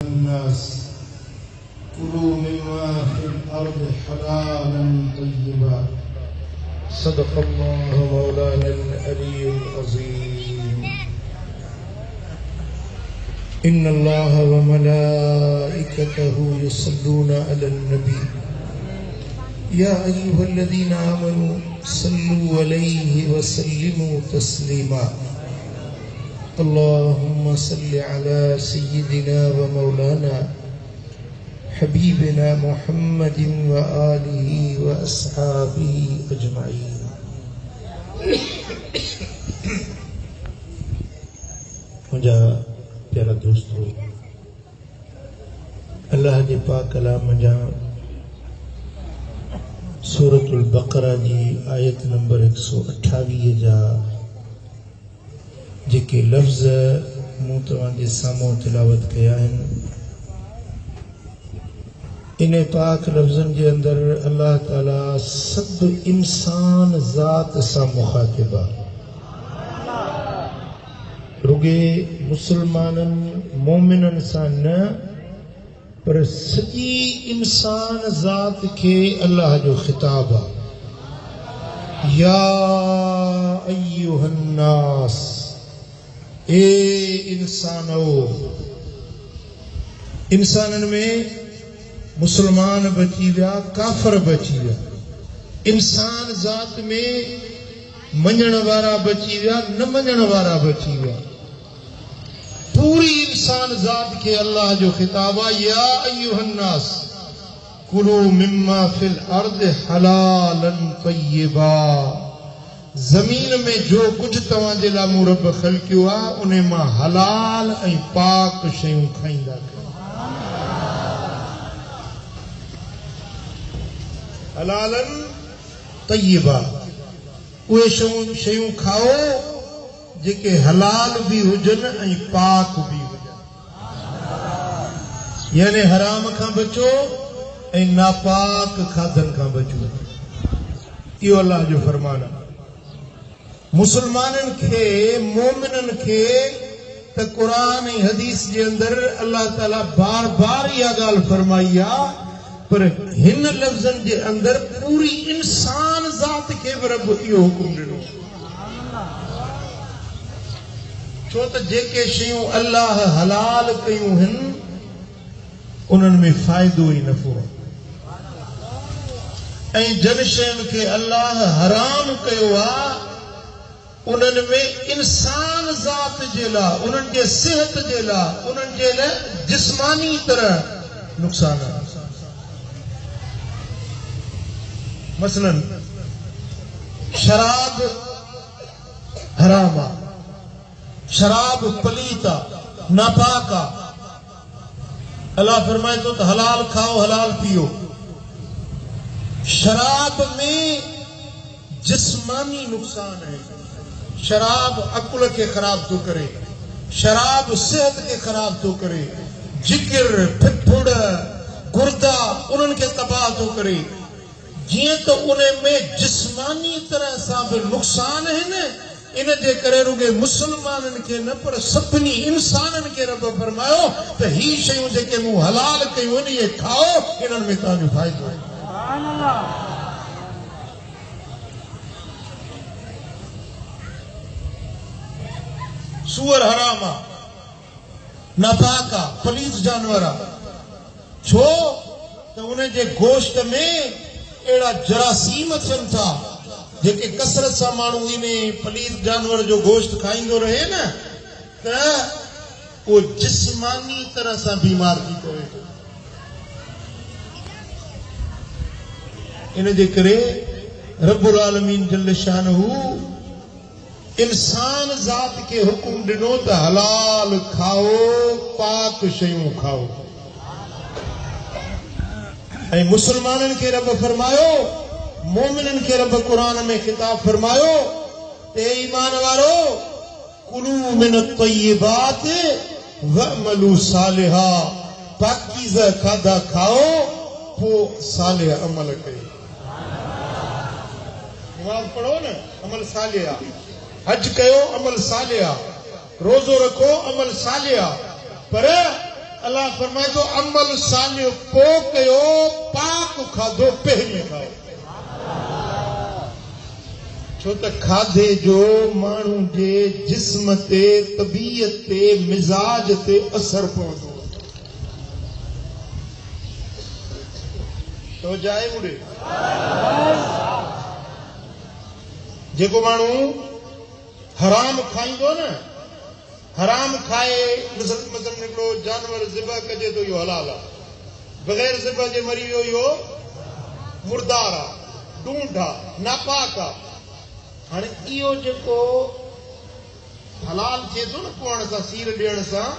الناس كلوا مما في الأرض حلالا طيبا صدق الله مولانا العلي العظيم. إن الله وملائكته يصلون على النبي يا أيها الذين آمنوا صلوا عليه وسلموا تسليما. اللهم صل على سيدنا ومولانا حبيبنا محمد وآله وأصحابه أجمعين. मुझा प्यारा दोस्तों, अल्लाह जे पाक कलाम जा सूरतुल बकरा जी आयत नंबर 128 जा जेके लफ्ज़ मूं तव्हां जे साम्हूं तिलावत कया आहिनि, इन पाक लफ्ज़नि जे अंदरि अल्लाह ताला सभु इंसान ज़ात सां मुखातिब आहे। रुगे मुसलमाननि मोमिननि सां न, पर सॼी इंसान ज़ात खे अल्लाह जो ख़िताब आहे। या अय्युहन्नास, ए इंसानो। इंसाननि में मुसलमान बची विया, काफ़र बची विया। इंसान ज़ात में मञण वारा बची विया, न मञण वारा बची विया। पूरी इंसान ज़ात के अल्लाह जो खिताब आहे, या अय्युहन्नास कुलू मिम्मा फिल अर्द हलालन तय्यबा। ज़मीन में जो कुछ तव्हां जे लाइ मूं रब ख़लक़ियो आहे, उन मां हलाल ऐं पाक शयूं खाईंदा कयो। हलालन तय्यबा, उहे शयूं खाओ जेके हलाल भी हुजनि ऐं पाक भी हुजनि। यानी हराम खां बचो ऐं नापाक खाधनि खां बचो। इहो अल्लाह जो फरमान आहे। मुसलमाननि खे, मोमिननि खे त क़ुरान ऐं हदीस जे अंदरि अल्लाह ताला बार बार इहा ॻाल्हि फरमाई आहे, पर हिन लफ़्ज़नि जे अंदरि पूरी इंसान ज़ात खे बि रब इहो हुकुम ॾिनो। छो त जेके शयूं अल्लाह हलाल कयूं आहिनि, उन्हनि में फ़ाइदो ई नफ़ो आहे, ऐं जन शयुनि खे अल्लाह हराम कयो आहे, उन्हनि में इंसान ज़ात जे लाइ, उन्हनि जे सिहत जे लाइ, उन्हनि जे लाइ जिस्मानी तरह नुक़सान आहे। मसलन शराब हराम आहे, शराब पलीत आहे, नापाक आहे। अल्लाह फरमाए थो त हलाल खाओ, हलाल पियो। शराब में जिस्मानी नुक़सान है। शराब अकुल के खराब तो करे, शराब सेहत के खराब तो करे, जिगर, फिफुड़, गुर्दा उन्हनि खे तबाह तो करे। जीअं त उन में जिस्मानी तरह सां बि नुक़सान आहिनि, इन जे करे रुगे मुसलमाननि खे न, पर सभिनी इंसाननि खे रब फरमायो त ही शयूं जेके मूं हलाल कयूं आहिनि, इहे खाओ, इन्हनि में तव्हांजो फ़ाइदो आहे। सूअर हराम आहे, नापाक आहे, पलीत जानवर आहे। छो त उन जे गोश्त में अहिड़ा जरासीम अचनि था, जेके कसरत सां माण्हू इन पलीत जानवर जो गोश्त खाईंदो रहे न, त उहो जिस्मानी तरह सां बीमार थी पवे थो। इन जे करे रब्बुल आलमीन जल्ल शानहू इंसान ज़ात खे हुकुम ॾिनो त हलाल खाओ, पाक शयूं खाओ। ऐं मुसलमाननि खे रब फरमायो, मोमिननि खे रब क़ुरान में खिताब फरमायो, ए ईमान वारो, कुलू मिन तय्यबात वअमलू सालिहा। पाकीज़ा खाधा खाओ, पोइ सालिह अमल कयो। नमाज़ पढ़ो न, अमल सालिह। हज कयो, अमल सालिह। रोज़ो रखो, अमल सालिह। पर अल्लाह फरमाए तो अमल सालियो पो कयो पाक खाधो पहिरियों खाओ छो त खाधे जो माण्हू जे जिस्म ते तबीयत ते मिजाज ते असर पवंदो तो जाए मुड़े जेको माण्हू हराम खाईंदो न हराम खाए मसलन हिकिड़ो जानवर ज़िबह कजे तो इहो हलाल आहे बग़ैर ज़िबह जे मरी वियो इहो मुर्दार आहे ढूंढ आहे नापाक आहे हाणे इहो जेको हलाल थिए थो न कुअण सां सीर ॾियण सां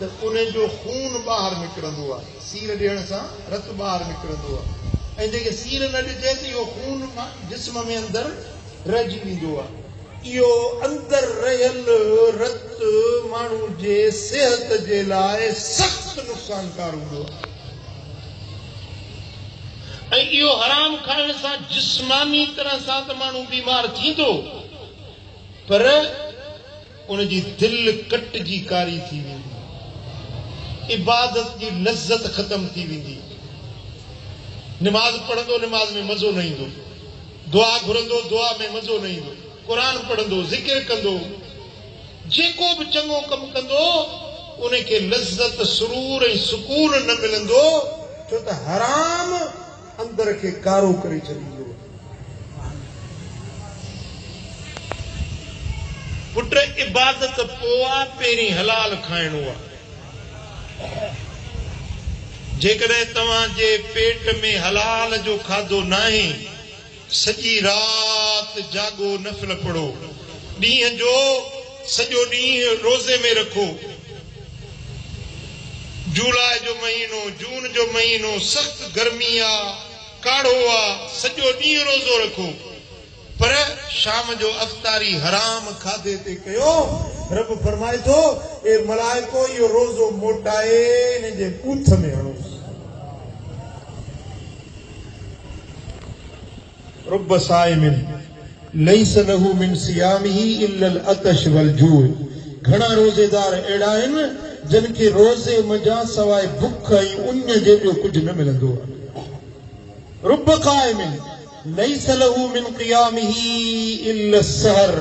त उन जो खून ॿाहिरि निकिरंदो आहे सीर ॾियण सां रत ॿाहिरि निकिरंदो आहे ऐं जेके सीर न ॾिजे त इहो खून जिस्म में अंदरि रहिजी वेंदो आहे इहो अंदरि रहियल रत माण्हू जे सिहत जे लाइ सख़्त नुक़सानकार हूंदो आहे ऐं इहो हराम खाइण सां जिस्मानी तरह सां त माण्हू बीमार थींदो पर उनजी दिलि कटिजी कारी थी वेंदी इबादत जी लज़्ज़त ख़तम थी वेंदी निमाज़ पढ़ंदो निमाज़ में मज़ो न ईंदो दुआ घुरंदो दुआ में मज़ो न ईंदो क़ुरान पढ़ंदो ज़िक्र कंदो जेको बि चङो कमु कंदो उनखे लज़्ज़त सुरूर ऐं सुकून न मिलंदो छो त हराम अंदर खे कारो करे छॾींदो पुट इबादत पोइ आहे पहिरीं हलाल खाइणो आहे जेकॾहिं तव्हांजे पेट में हलाल जो खाधो नाहे सॼी राति जागो नफ़िल पढ़ो ॾींहं जो सॼो ॾींहुं रोज़े में रखो जुलाई जो महीनो जून जो महीनो सख़्त गर्मी आहे काढ़ो आहे सॼो ॾींहुं रोज़ो रखो पर शाम जो अफ़्तारी हराम खाधे ते कयो रब फरमाए थो ए मलाइको इहो रोज़ो मोटाए इन जे बूथ में हणोसि रब साइमिन लैस लहू मिन सियामिही इल्लल अतश वल जूअ घणा रोज़ेदार अहिड़ा आहिनि जिन खे रोज़े मज़ा सवाइ बुख ऐं उञ जे ॿियो कुझु न मिलंदो आहे रब क़ाइमिन लैस लहू मिन क़ियामिही इल्ल सहर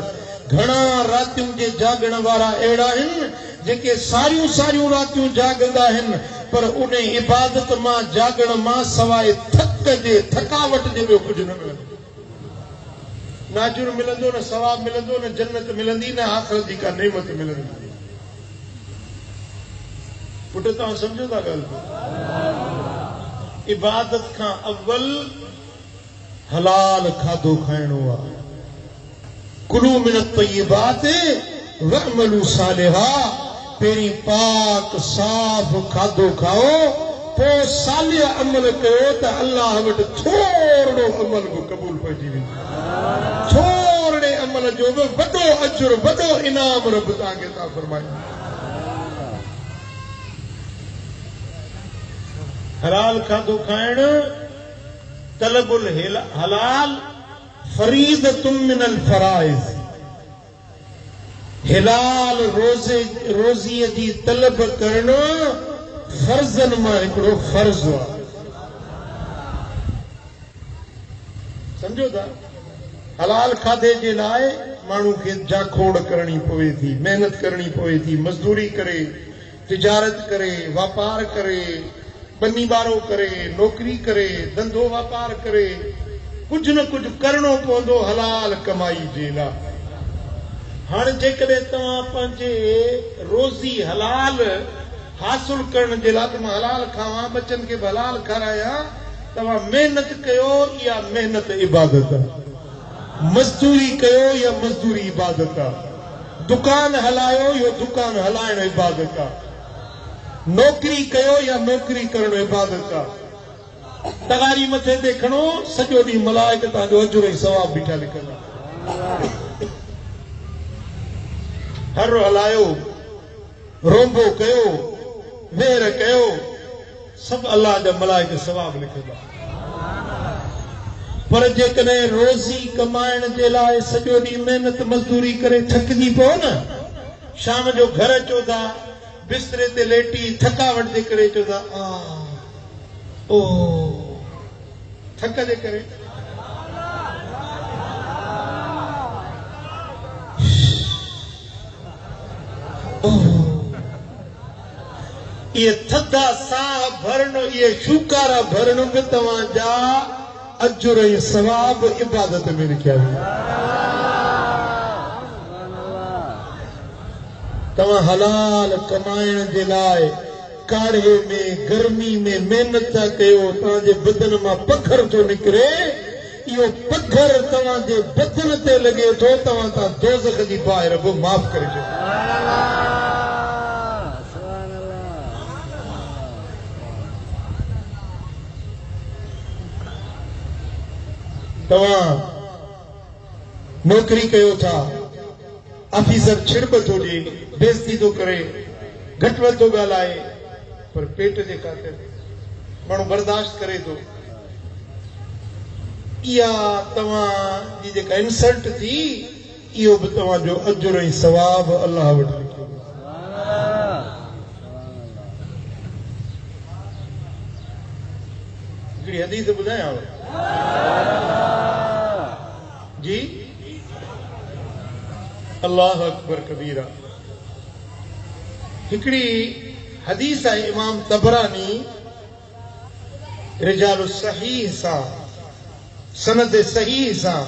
घणा रातियुनि जे जागण वारा अहिड़ा आहिनि जेके सारियूं सारियूं रातियूं जागंदा आहिनि पर उन इबादत मां जागण मां सवाइ थक जे थकावट जे ॿियो कुझु न मिलंदो नाजुर मिलंदो न सवाब मिलंदो न जन्नत मिलंदी न आख़िरत जी का नेमत मिलंदी पुट तव्हां सम्झो था ॻाल्हि इबादत खां अव्वल हलाल खाधो खाइणो आहे कुलू मिन तय्यिबात वअमलू सालिहा पहिरीं पाक साफ़ खाधो खाओ पोइ सालिह अमल कयो त अल्लाह वटि थोरो अमल बि क़बूल पइजी वेंदो छोड़े अमल जो बि वॾो अजुर वॾो इनाम रब तव्हांखे था फरमाईंदो हलाल खाधो खाइण तलबुल हलाल फरीदतुम मिनल फराइज़ हिलाल रोज़ीअ जी तलब करणु फर्ज़नि मां हिकिड़ो फर्ज़ आहे सम्झो था हलाल खाधे जे लाइ माण्हू खे जाखोड़ करणी पवे थी महिनत करणी पवे थी मज़दूरी करे तिजारत करे वापार करे बनी बारो करे नौकरी करे धंधो वापार करे कुझु न कुझु करणो पवंदो हलाल कमाई जे लाइ हाणे जेकॾहिं तव्हां पंहिंजे रोज़ी हलाल हासिल करण जे लाइ त मां हलाल खावां बचनि खे बि हलाल खारायां तव्हां महिनत कयो या महिनत इबादत आहे मज़दूरी कयो या मज़दूरी इबादत आहे दुकान हलायो इहो दुकान हलाइण इबादत आहे नौकरी कयो या नौकरी करण इबादत आहे तगारी मथे ते खणो सॼो ॾींहुं मलाइक तव्हांजो अजुर ऐं सवाब बीठा लिखंदा हर हलायो रोंबो कयो मेहर कयो सभु अल्लाह जा मलाइक सवाब लिखंदा पर जेकॾहिं रोज़ी कमाइण जे लाइ सॼो ॾींहुं महिनत मज़दूरी करे थकिजी पओ न शाम जो घर अचो था बिस्तरे ते लेटी थकावट जे करे चवंदा ओ थक जे करे ये थदा साह भरण ये शुकारा भरण में तव्हांजा अजुर ऐं सवाब इबादत में लिखिया तव्हां हलाल कमाइण जे लाइ काढ़े में गर्मी में मेहनत था कयो तव्हांजे बदन मां पखर थो निकिरे इहो पखर तव्हांजे बदन ते लॻे थो तव्हां तां दोज़ख जी बाहि रब माफ़ करे छॾियो तव्हां नौकरी कयो था ऑफिसर छिड़ब थो ॾे बेइज्जती थो करे घटि वधि थो ॻाल्हाए पर पेट जे ख़ातिर माण्हू बर्दाश्त करे थो इहा तव्हांजी जेका इंसल्ट थी इहो बि तव्हांजो अजुर ऐं सवाब अलाह वटि लिखियो हिकिड़ी हदीस ॿुधायांव जी अल्लाह अकबर कबीरा हिकिड़ी हदीस आहे इमाम तबरानी रिजाल सहीह सां सनद सहीह सां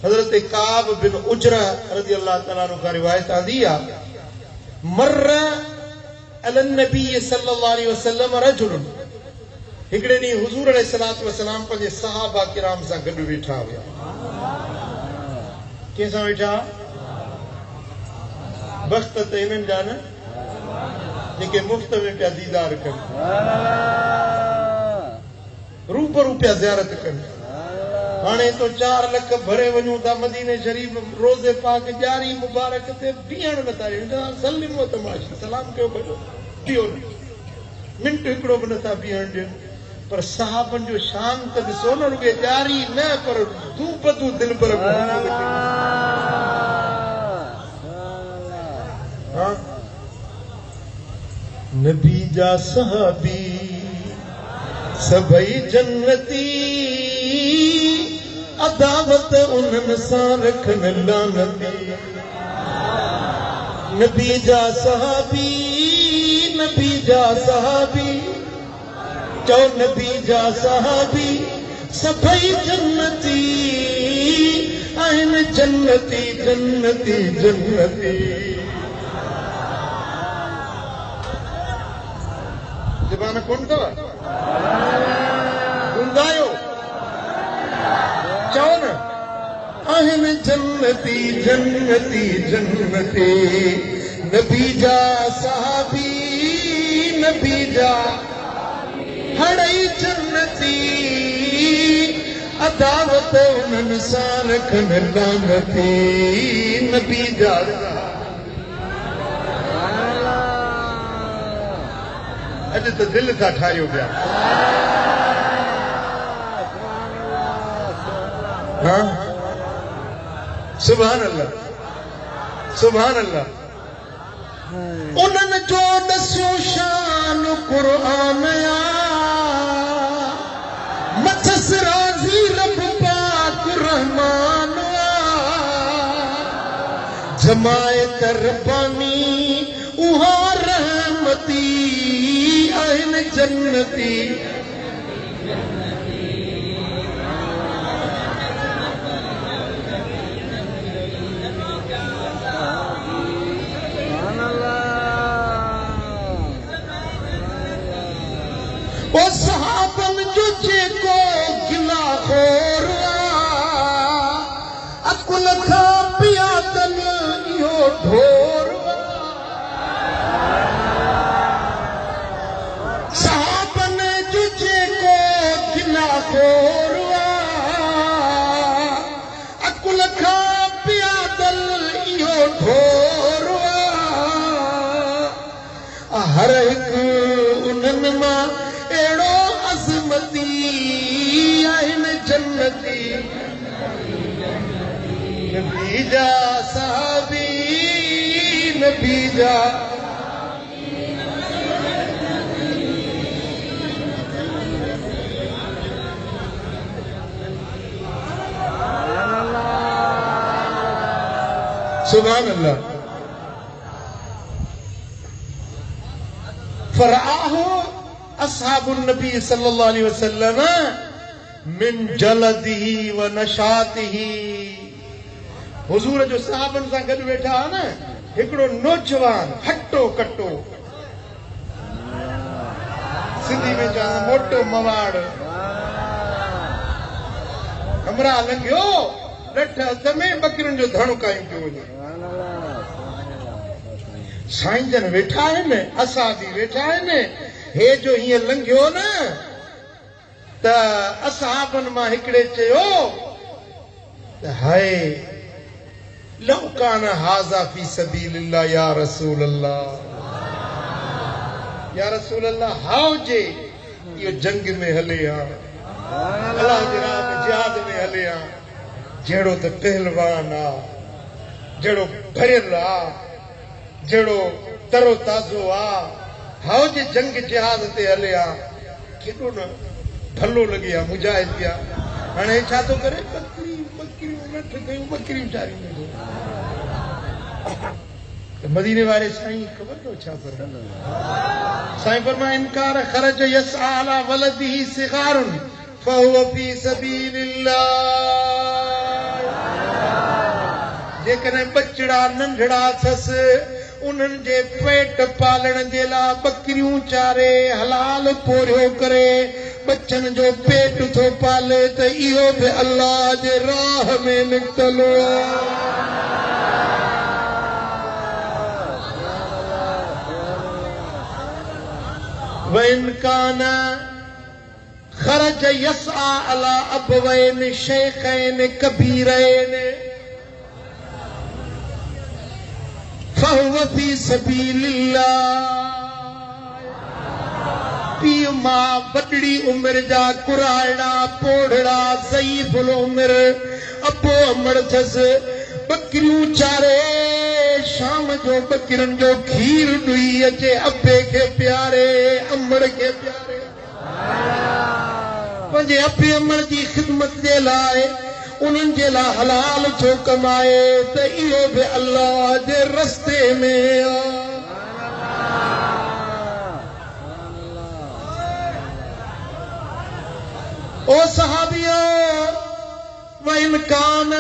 हजरत काब बिन उजरा रज़ी अल्लाह तआला अन्हु खां रिवायत आंदी आहे मर्र अलन नबी सल्लल्लाहु अलैहि वसल्लम रजुल हिकिड़े ॾींहुं हुज़ूर अलैहिस्सलातु वस्सलाम पंहिंजे सहाबा किराम सां गॾु वेठा हुआ कंहिंसां वेठा वक़्त त इन्हनि जा न जेके मुफ़्त में पिया दीदार कनि रूबरू पिया ज़ियारत कनि हाणे तो 4 लख भरे वञूं था मदीने शरीफ़ रोज़े पाक जारी मुबारक ते बीहण नथा ॾियनि सलिमो तमाशी सलाम कयो भॼो बीहो मिंट हिकिड़ो बि नथा बीहण ॾियनि पर साहबनि जो शान त ॾिसो न रुॻे जारी न पर धूप तूं दिल पर नबी जा सहाबी सभई जन्नती अदावत उन्हनि सां रखनि लानती नबी जा सहाबी चओ नबी जा सहाबी सभई जन्नती आहिनि जन्नती जन्नती जन्नती ज़बान कोन अथव गुंगायो चओ न आहिनि जन्नती जन्नती जन्नती नबी जा सहाबी नबी जा हड़ई जन्नती अदावत उन्हनि सां रखनि लानती नबी जा अॼु त दिलि था ठाहियो पिया हाँ सुभान अल्लाह सुभान अल्लाह उन्हनि जो ॾसियो शान क़ुर्आन मथस राज़ी रब पाक रहमान जमायत रब्बानी उहा रहमती आहिनि जन्नती ओ सहाबन जो जेको गिला खोर अकुल खां पियातन इहो ढोर सहाबन जो जेको गिला खोर अकुल खां पियातन इहो ढोर हर हिकु उन्हनि मां एड़ो अज़मती आहिनि जन्नती नबी जा सहाबी नबी जा सुभान अल्लाह। फरआहु अस्हाबुन नबी सल्लल्लाहु अलैहि वसल्लम मिन जलदिही व नशातिही। हुजूर जो साहबन सां गॾु वेठा न हिकिड़ो नौजवान हट्टो कट्टो, सिंधी में चवंदा मोटो मवाड़, हमरा लंघियो ॾठ हथ में बकरियुनि जो धण कायूं पियो वञे। साईं जन वेठा आहिनि, असां बि वेठा आहिनि। हे जो हीअं लंघियो न त असहाबनि मां हिकिड़े चयो त हाय लौ कान हाज़ा फी सबीलिल्लाह या रसूल अल्लाह, या रसूल अल्लाह हाउ जे इहो जंग में हले हा, अल्लाह जे राह में जिहाद में हले हा। जहिड़ो त पहलवान आ, जहिड़ो भरियल आ, जहिड़ो तरो ताज़ो आ, हाउ जे जंग जिहाद ते हले हा, केॾो न भलो लॻे हा, मुजाहिद पिया। हाणे छा थो करे, बकरियूं नठ कयूं, बकरियूं चारियूं। मदीने वारे साईं ख़बर अथव छा फरमायो? साईं फरमाया इनकार खरज यसआ अला वलदिही सिगारुन फहुव फी सबीलिल्लाह। जेकॾहिं बचड़ा नंढड़ा अथसि उन्हनि जे पेट पालण जे लाइ बकरियूं चारे हलाल पोरियो करे बच्चन जो पेट थो पाले त इहो बि अल्लाह जे राह में निकितल वइन कान खरज यसआ अला अबवैन शेखैन कबीरैन फहुव फी सबीलिल्लाह। पीउ मां वॾड़ी उमिरि जा कुराइड़ा पोढ़ड़ा ज़ईफ़ुल उमिरि अबो अमड़ अथसि, बकरियूं चारे शाम जो बकरियुनि जो खीर ॾुई अचे अबे खे प्यारे, अमड़ खे प्यारे। पंहिंजे अबे अमड़ जी ख़िदमत जे लाइ उन्हनि जे लाइ हलाल थो कमाए त इहो बि अल्लाह जे रस्ते में आ। ओ सहाबियो वइन कान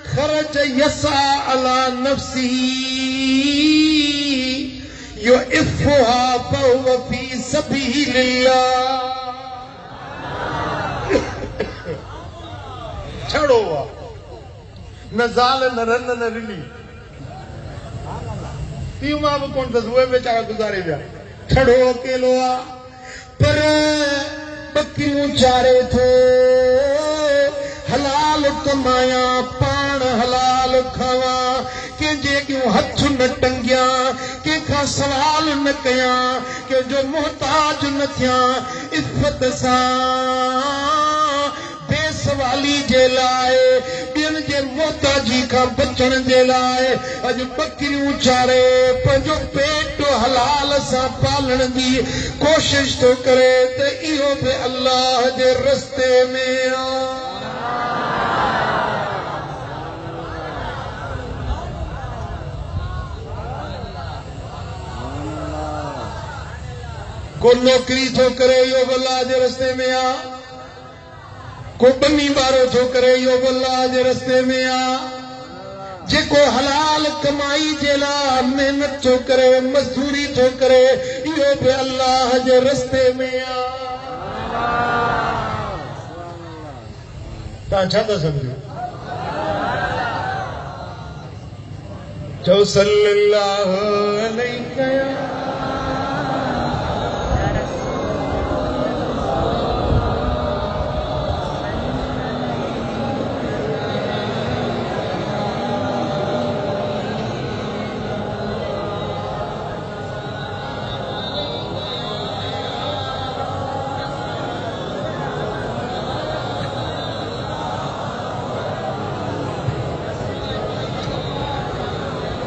खरज यसआ अला नफ्सी युइफ़ुहा फहुव फी सबीलिल्लाह। छड़ो आ न ज़ाल न रन न रिली, पीउ मां बि कोन अथसि, उहे वेचारा गुज़ारे विया। छड़ो अकेलो आ पर बकरियूं चारे थो, हलाल कमाया पाण हलाल खावा, कंहिंजे अॻियूं हथ न टंगिया, कंहिंखां सवाल न कया, कंहिंजो मोहताज न थिया, इफ़त सां बेसवाली जे लाइ ॿियनि जे मोहताजी खां बचण जे लाइ अॼु बकरियूं चारे पंहिंजो पेट हलाल सां पालण जी कोशिश थो करे त इहो बि अल्लाह जे रस्ते में आ। को नौकरी थो करे इहो बि अल्लाह जे रस्ते में आ, को बनी बारो थो करे इहो बि अल्लाह जे रस्ते में आ, जेको हलाल कमाई जे लाइ महिनत थो करे मज़दूरी थो करे इहो बि अल्लाह जे रस्ते में आ। तव्हां छा था सम्झो? चओ सल्लल्लाहु अलैहि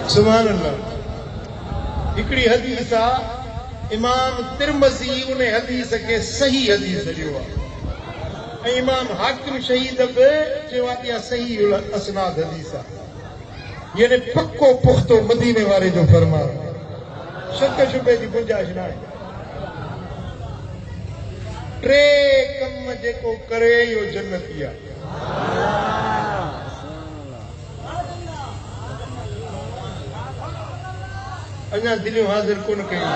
सुभान अल्लाह। हिकिड़ी हदीस आहे, इमाम तिरमज़ी उन हदीस खे सही हदीस ॾियो आहे ऐं इमाम हाकिम शहीद बि चयो आहे त इहा सही असनाद हदीस आहे। यानी पक्को पुख्तो मदीने वारे जो फरमान, शक शुबे की गुंजाइश ना है। टे कम जेको करे यो जन्नती आ। अञा दिलियों हाजिर कोन कयूं,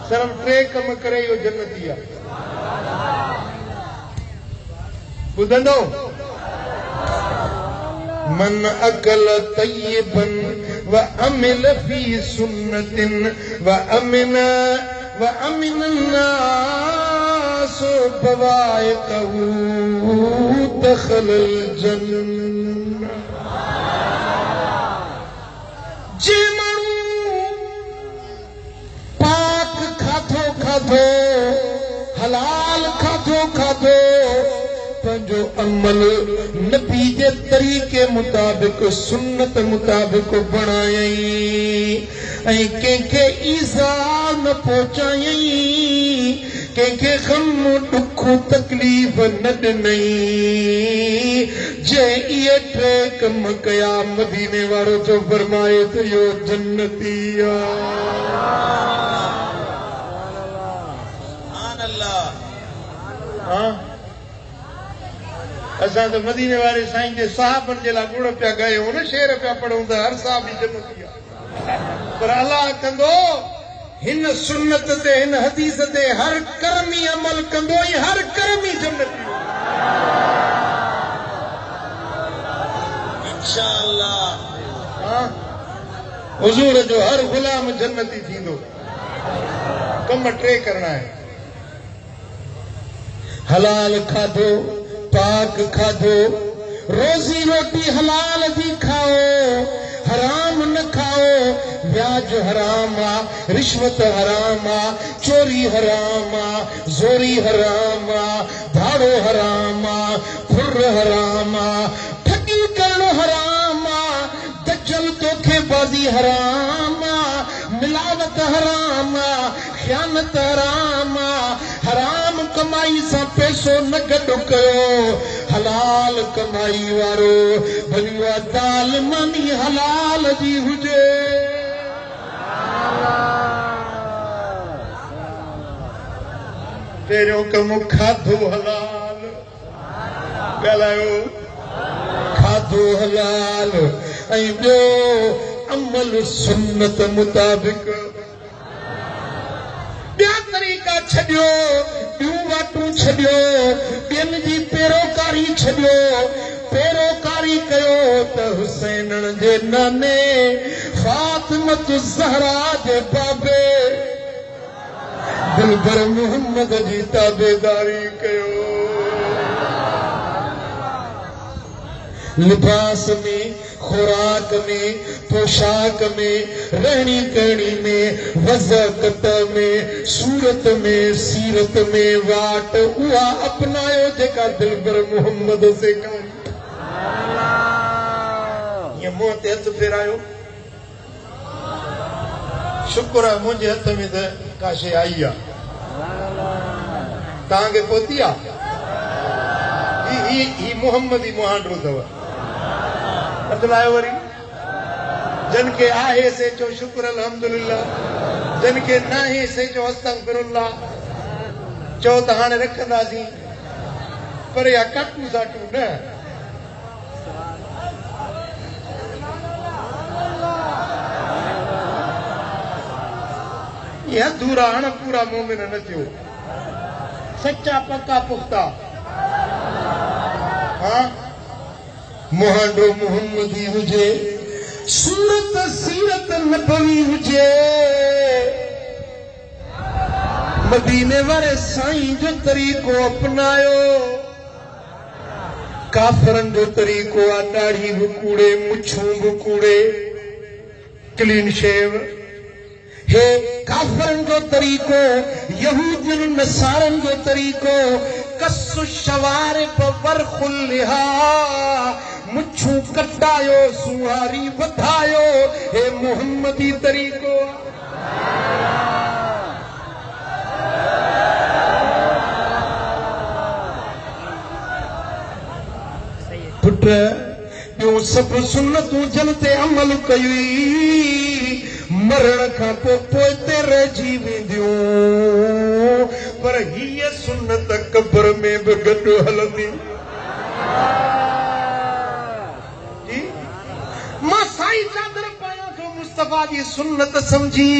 सिर्फ टे कम करे यो जन्नती आ। ॿुधंदो, मन अकल तय्यबन व अमिल फी सुन्नतिन व अमिन नासु बवाइकहू दखलल जन्नह। जे माण्हू पाक खाधो हलाल खाधो पंहिंजो अमल नबी जे तरीक़े मुताबिक सुन्नत मुताबिक बणायई ऐं कंहिंखे ईज़ा न पहुचायई, कंहिंखे गम दुख तकलीफ़ न ॾिनई, जे इहे टे कम कया मदीने वारो जो फरमाए त इहो जन्नती आ। असां तो मदीने वारे साईं जे साहबन जे लाइ गुड़ पिया गए हुन शेर पिया पढ़ूं त हर साहब जी जन्नती आ। पर अल्लाह कंदो हिन सुन्नत ते हिन हदीस ते हर कर्मी अमल कंदो ई हर कर्मी जन्नती इंशाअल्लाह। हां हुजूर जो हर गुलाम जन्नती थींदो। कम टे करना है, हलाल खाधो पाक खाधो, रोजी रोटी हलाल जी खाओ, हराम न खाओ। ब्याज हराम आ, रिश्वत हराम आ, चोरी हराम आ, जोरी हराम आ, भाड़ो हराम आ, खुर हराम आ, ठगी करणो हराम आ, दज्जल धोखेबाजी हराम आ, मिलावट हराम आ, ख़यानत हराम आ। हराम कमाई से पैसो न गॾु कयो, हलाल कमाई वारो भली उहा दाल मानी हलाल जी हुजे। पहिरियों कम खाधो हलाल, ॻाल्हायो खाधो हलाल ऐं ॿियो अमल सुन्नत मुताबिक। ॿिया तरीक़ा छॾियो, ॿियूं वाटूं छॾियो, ॿियनि जी पैरोकारी छॾियो। पैरोकारी कयो त हुसैनन जे नाने फातिमत ज़हरा जे बाबे दिलबर मोहम्मद जी ताबेदारी कयो। लिबास में, खुराक में, पोशाक में, रहनी कहनी में, वज़कत में, सूरत में, सीरत में वाट उहा अपनायो जेका दिलबर मोहम्मद से कई। ये मुंह ते हथ फेरायो, शुक्र आहे मुंहिंजे हथ में त का शइ आई आहे, तव्हांखे पहुती आहे। ही मोहम्मदी मुहांडो अथव, बदलायो वरी। जन के आहे से चो शुक्र अल्हम्दुलिल्लाह, जन के नाहे से चो अस्तगफिरुल्लाह। चो त हाणे रखंदासीं, पर या कटू साटू न। ये अधूरा हण पूरा मोमिन न थियो, सच्चा पक्का पुख्ता। हाँ मुहांडो मोहम्मदी हुजे, सूरत सीरत नबवी हुजे, मदीने वारे साईं जो तरीक़ो अपनायो। काफरन जो तरीक़ो आ दाढ़ी बि कूड़े, मुछूं बि कूड़े, क्लीन शेव। हे काफरन जो तरीक़ो, यहूदियुनि नसारन जो तरीक़ो, कसु शवारिब वरखुल लिहा, मुछूं कटायो सुहारी वधायो, हे मोहम्मदी तरीक़ो। पुट सब सुन्नतूं जलते अमल कई मरण खां पोइ तेरे जी वेंदियूं पर हीअ सुन्नत कब्र में बि गॾु हलंदी मां साई चादर पायां थो मुस्तफा जी सुन्नत समझी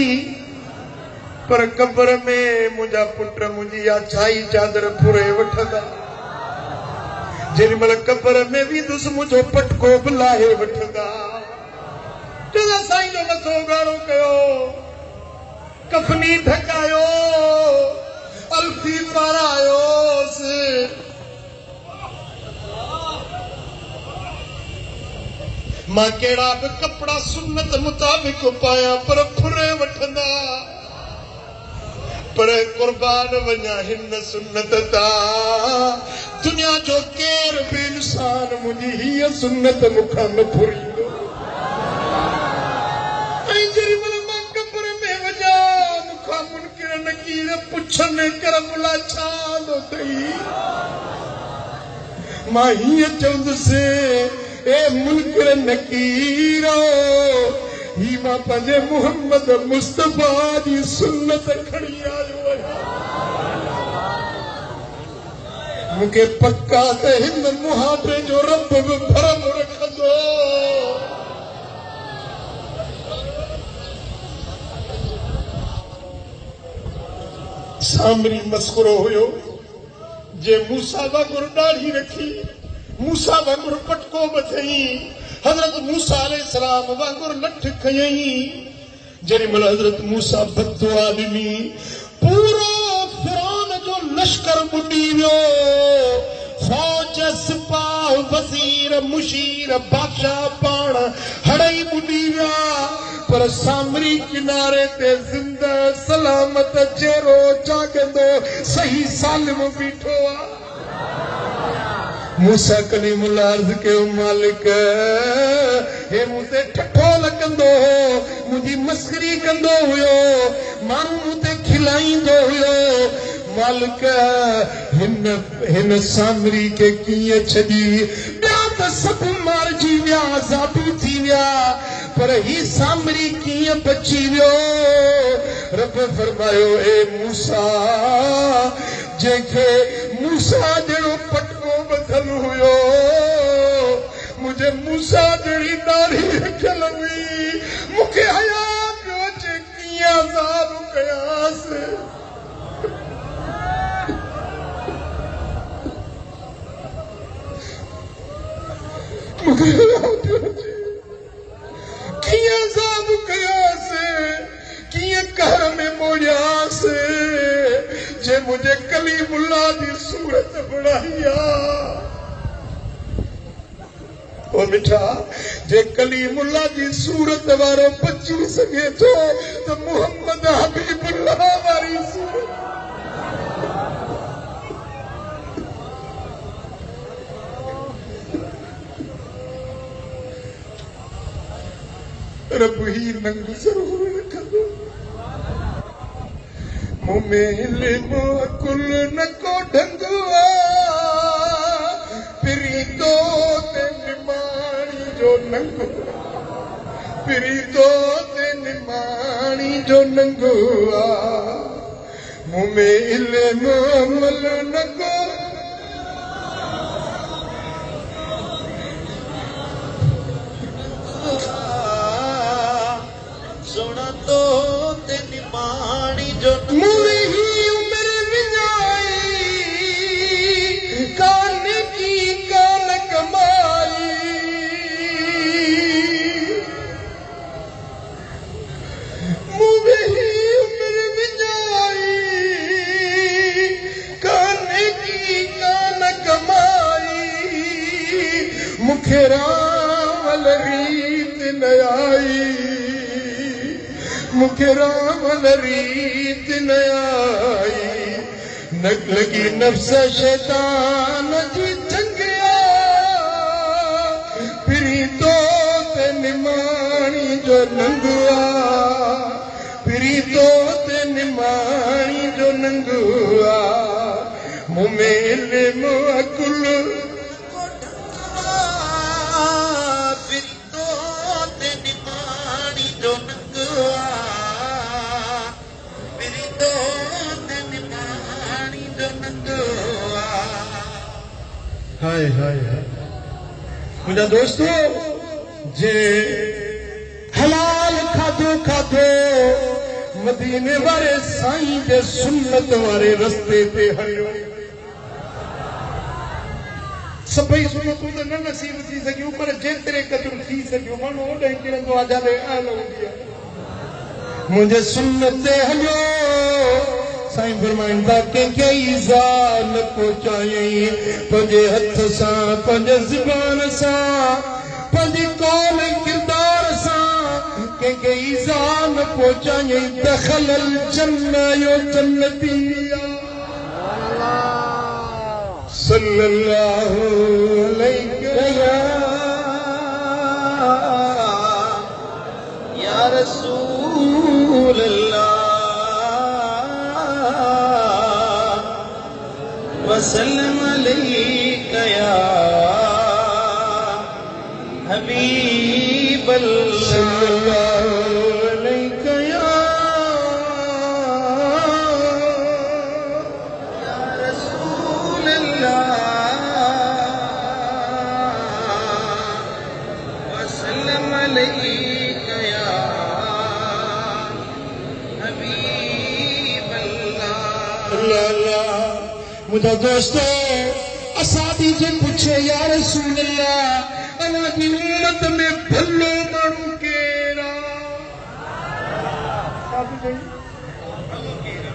पर कब्र में मुंहिंजा पुट मुंहिंजी या छाई चादर फुरे वठंदा जेॾी महिल कब्र में वेंदुसि मुंहिंजो पटको बि लाहे वठंदा चवंदा साईं जो मथो ॻाढ़ो कयो कफनी ढकायो अल्फी पारायोसि मां कहिड़ा बि कपिड़ा सुन्नत मुताबिक़ पायां पर फुरे वठंदा पर कुर्बान वञा हिन सुन्नत ता दुनिया जो केर बि इंसान मुंहिंजी हीअ सुन्नत मूंखां न फुरींदो ऐं जेॾी महिल मां कब्र में वञा मूंखां मुनकिर नकीर पुछनि करबला छा थो अथई मां हीअं चवंदुसि ए मुनकिर नकीरो ही मां पंहिंजे मोहम्मद मुस्तफा जी सुन्नत खणी आयो आहियां मूंखे पक्का त हिन मुहावरे जो रब बि भरम रखंदो सामरी मस्कुरो हुयो जे मूसा वांगुरु ॾाढ़ी रखी मूसा वांगुरु पटको बथई हज़रत मूसा अलैहिस्सलाम वांगुरु लठ खयई जेॾी महिल हज़रत मूसा बददुआ ॾिनी पूरो फिरौन जो लश्कर ॿुॾी वियो फौज सिपाह वज़ीर मुशीर बादशाह पाण हड़ई ॿुॾी विया पर सामरी किनारे ते ज़िंदा सलामत चेहरो जाॻंदो सही सालिम बीठो आहे मूसा कलीमुल्लाह अर्ज़ कयो मालिक हे मूं ते ठठो लॻंदो हो मुंहिंजी मस्करी कंदो हुयो माण्हू मूं ते खिलाईंदो हुयो मालिक हिन सामरी खे कीअं छॾी ॿिया त सभु मारिजी विया ज़ाबी थी विया पर ही सामरी कीअं बची वियो रब फरमायो ए मूसा जंहिंखे मूसा जहिड़ो पटको बधल हुयो मुंहिंजे मूसा जहिड़ी ॾाढ़ी रखियल हुई मूंखे हया पियो अचे कीअं अज़ाब कयांसि मूंखे हया पियो अचे कीअं अज़ाब कयांसि कीअं कहर में मोड़ियांसि जे मुझे कलीमुल्लाह जी सूरत बणाई ओ मिठा जे कलीमुल्लाह जी सूरत वारो बची सघे थो त मोहम्मद हबीबुल्लाह वारी सूरत रब ही नंग ज़रूर रखंदो मुमेले कुल न को ढंगवा पिरी तो ते निमाणी जो नंगो पिरी तो ते निमाणी जो नंगवा मुमेले अमल न को सोना तो ते निमाणी जो मूरी ही उम्र विजाई कान की कान कमाई मूरी ही उम्र विजाई कान की कान कमाई मुखे राम रीत न आई मुखे राम रीत न आई न लगी नफ्स शैतान जी जंगिया पिरी तो ते निमाणी जो नंगुआ पिरी तो ते निमाणी जो नंगुआ मुमेले मुअकुल हाय हाय हाय मुझा दोस्तों जे हलाल खाधो खाधो मदीने वारे साईं जे सुन्नत वारे रस्ते ते हलियो सभई सुन्नतूं त न नसीब थी सघियूं पर जेतिरे क़दुरु थी सघियो माण्हू ओॾे किरंदो आहे जाॾे आल हूंदी आहे मुंहिंजे सुन्नत ते हलियो साईं फरमाइनि था कंहिंखे ईज़ा न पहुचायई पंहिंजे हथ सां पंहिंजे ज़ुबान सां पंहिंजी कौल किरदार सां कंहिंखे ईज़ा न पहुचायई दख़ल जन्नत यो जन्नती सल्लल्लाहु अलैहि या रसूल अल्लाह वसल्लम अलैका या हबीब अल्लाह अलैका या रसूल अल्लाह वसल्लम अलैका या हबीब अल्लाह मुझा दोस्तों असादी जे पूछे या रसूल अल्लाह अवाजी उम्मत में भलो माण्हू केरा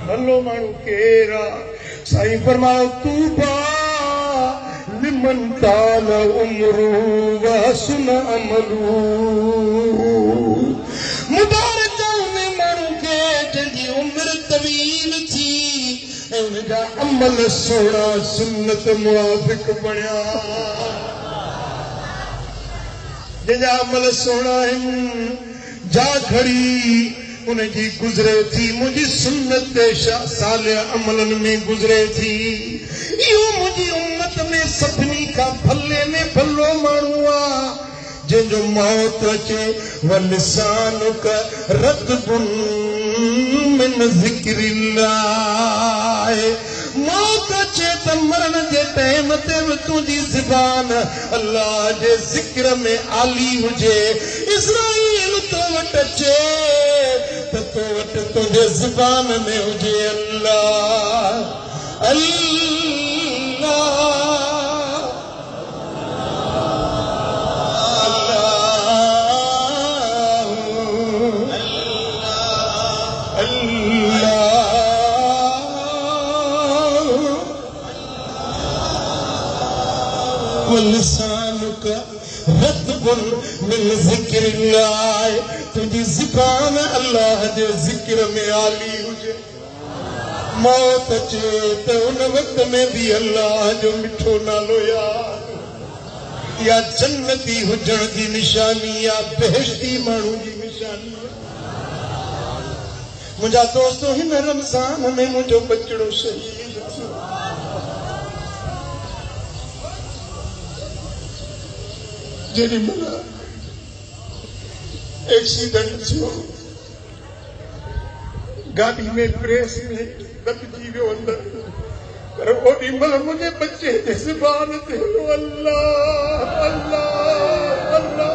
भलो माण्हू केरा साईं फरमायो तू बा लिमन ताल उम्रू व हसन अमलू मुबारक उन माण्हू खे जंहिंजी उम्र तवील थी ऐं उनजा अमल सोड़ा सुन्नत मुआफ़िक बणिया जंहिंजा अमल सोड़ा आहिनि जा घड़ी उनजी गुज़रे थी मुंहिंजी सुन्नत ते सालिह अमलनि में गुज़रे थी इहो मुंहिंजी उम्मत में सभिनी खां भले में भलो माण्हू आहे जंहिंजो मौत अचे वलिसानुक रतबुन मिन ज़िक्रिल्लाह मौत अचे त मरण जे टाइम ते बि तुंहिंजी ज़ुबान अल्लाह जे ज़िक्र में आली हुजे इस्राईल तो वटि अचे त तो वटि तुंहिंजे ज़ुबान में हुजे अल्लाह अल्लाह लिसानुक रतबुन मिन ज़िक्रिल्लाह तुंहिंजी ज़ुबान अल्लाह जे ज़िक्र में आली हुजे मौत अचे त उन वक़्त में भी अल्लाह जो मिठो नालो याद या जन्नती हुजण जी निशानी या बेहश्ती माण्हू जी निशानी मुंहिंजा दोस्तों हिन रमज़ान में मुंहिंजो बचड़ो शहीद जेॾी महिल एक्सीडेंट थियो गाड़ी में प्रेस में दॿिजी वियो अंदर पर ओॾी महिल मुंहिंजे बचे जे ज़ुबान ते अल्लाह अल्लाह अल्लाह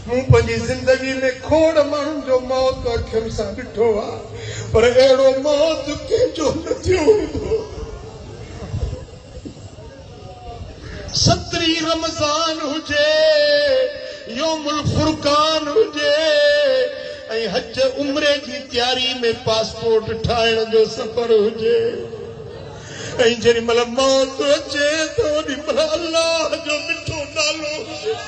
मूं पंहिंजी ज़िंदगी में खोड़ माण्हुनि जो मौत अखियुनि सां ॾिठो आहे पर अहिड़ो मौत कंहिंजो न थियो हूंदो 17 रमज़ान हुजे योमुल फुरकान हुजे ऐं हज उम्रे जी तयारी में पासपोर्ट ठाहिण जो सफ़र हुजे ऐं जेॾी महिल मौत अचे त ओॾी महिल अल्लाह जो मिठो नालो हुजे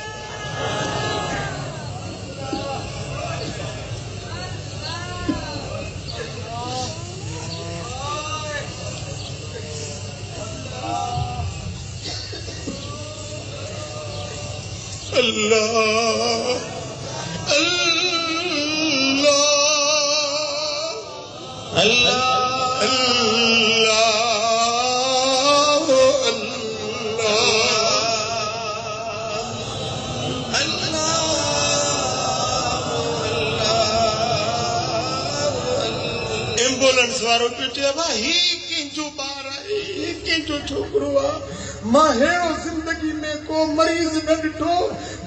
अल्लाह अल्लाह अल्लाह अल्लाह अल्लाह वारो पियो चए भाई कंहिंजो ॿार आहे कंहिंजो छोकिरो आहे मां अहिड़ो ज़िंदगी में को मरीज़ न ॾिठो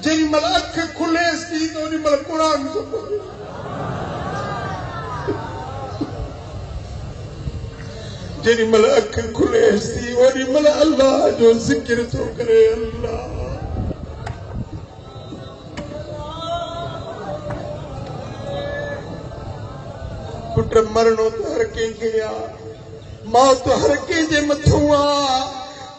जेॾी महिल अखि खुलेसि थी त ओॾी महिल क़ुर थो पढ़े जेॾी महिल अखि खुलेसि थी ओॾी महिल अल्लाह जो ज़िक्र थो करे अल्लाह पुट मरणो त हर कंहिंखे आहे मौत हर कंहिंजे मथां आहे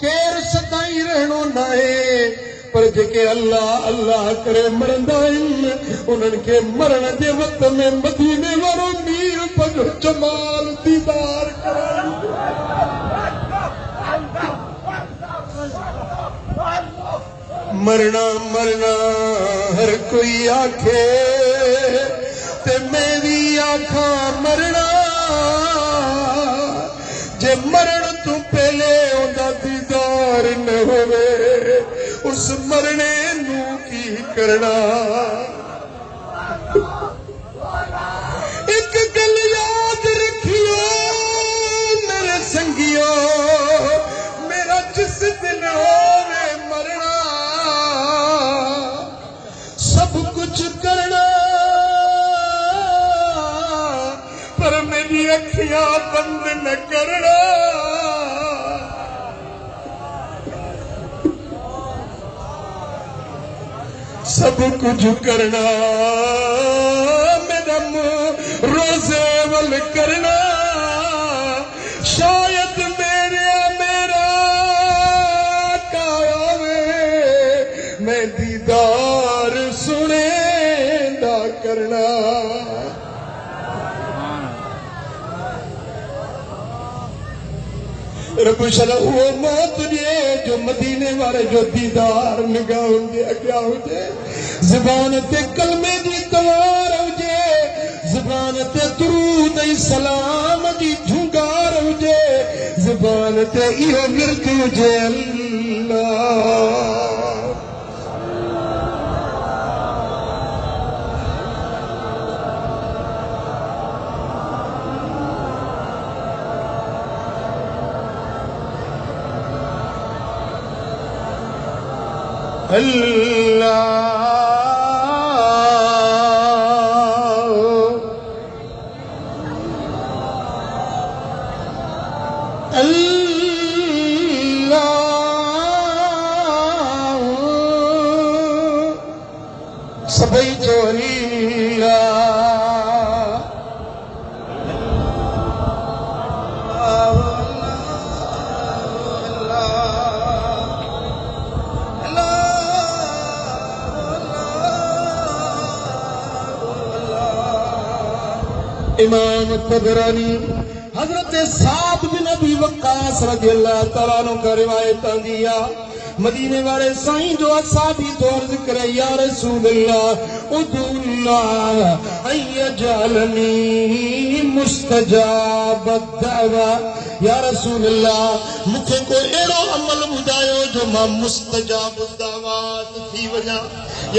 केरु सदाईं रहणो न आहे पर जेके अल्लाह अल्लाह करे मरंदा आहिनि उन्हनि खे मरण जे वक़्त में मदीने वारो मीर पंहिंजो जमाल दीदार कराईंदो मरना मरना हर कोई आखे ते मैं भी आखा मरना जे मरण तू पहले उनका दीदार न होवे उस मरने नू की करना एक गल याद रखियो मेरे संगियो मेरा जिस दिन होवे मरना सब कुछ करना पर मेरी अखियां बंद न करना सब कुछ करना मेरा रोजे वल करना शायद मेरा कावे मैं दीदार सुने ना करना रब शल वो मौत जे जो मदीने वाले जो दीदार निगाह हुजे अॻियां हुजे ज़बान ते कलमे जी तवार हुजे ज़बान ते दुरूद ऐं सलाम जी झुंगार हुजे ज़बान ते इहो विर्द हुजे अल्लाह सभई जो इमाम तबरानी हजरत साद बिन अबी वक्कास रज़ियल्लाहु तआला अन्हु का रिवायत आंदी आहे मदीने वाले साईं जो असाबी तो अर्ज करे या रसूल अल्लाह उदुल्लाह अयजलनी मुस्तजाब दवा या रसूल अल्लाह मुखे को एड़ो अमल बुधायो जो मां मुस्तजाब दवात थी वजा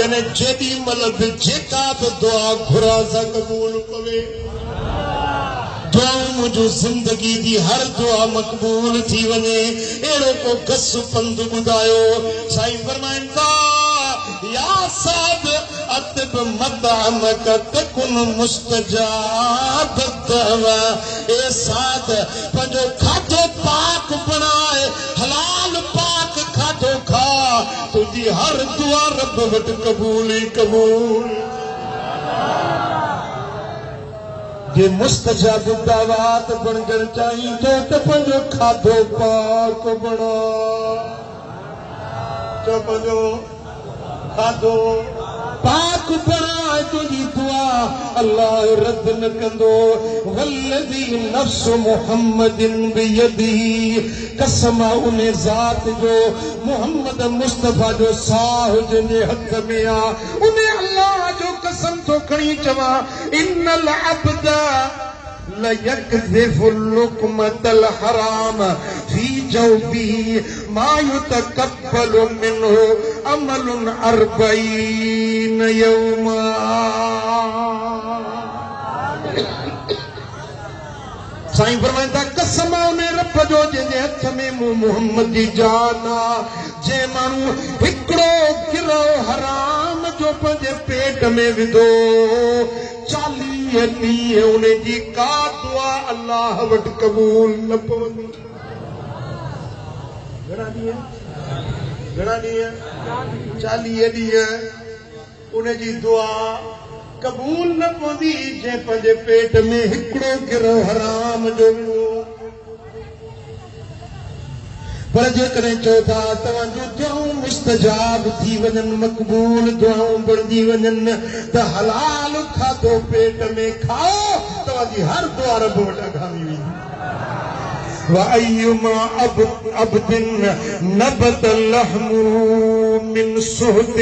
यानी जेदी मल जेका बि दुआ घुरा सा कबूल पवे दुआऊं मुझो जिंदगी दी हर दुआ मकबूल थी वने एड़ो को गस पंद बुधायो साईं फरमाइन था या साद अतब मदामक तकुन मुस्तजाब दवा ए साद पंजो खाधो पाक बनाए हलाल पाक खाधो खा तुझी हर दुआ रब वट कबूल ही कबूल जे मुस्तजाब दावात बनजण चाहिए तो पंजो खाधो पाक बना तो पंजो खाधो पाक बना तुझी दुआ अल्लाह रद्द न कंदो वल्लज़ी नफ्स मुहम्मदिन बियदी कसम उन ज़ात जो मोहम्मद मुस्तफा जो साह जिने हथ में आ उन अल्लाह जो कसम तो खणी चवा इन्नल अब्दा लयकज़िफु लुक़मतल हराम फी जौबी मा युतकब्बलु मिन्हु अमलुन अर्बईन यौमा साईं फरमाइंदा कसम ने रब जो जंहिंजे हथ में मूं मोहम्मद जी जान आहे जे माण्हू हिकिड़ो किलो हराम जो पंहिंजे पेट में विधो 40 ॾींहं उन जी का दुआ अल्लाह वटि क़बूल न पवंदी घणा ॾींहं 40 ॾींहं उन जी दुआ कबूल न पवंदी जंहिं पंहिंजे पेट में हिकिड़ो किलो हराम जो विधो पर जेकॾहिं चओ था तव्हांजूं दुआऊं मुस्तजाब थी वञनि मक़बूल दुआऊं बणिजी वञनि त हलाल खाधो पेट में खाओ तव्हांजी हर दुआ रब वटि अघामी वेंदी وَأَيُّمَا عَبْدٍ نَبَتَ اللَّحْمُ مِنْ سُحْتٍ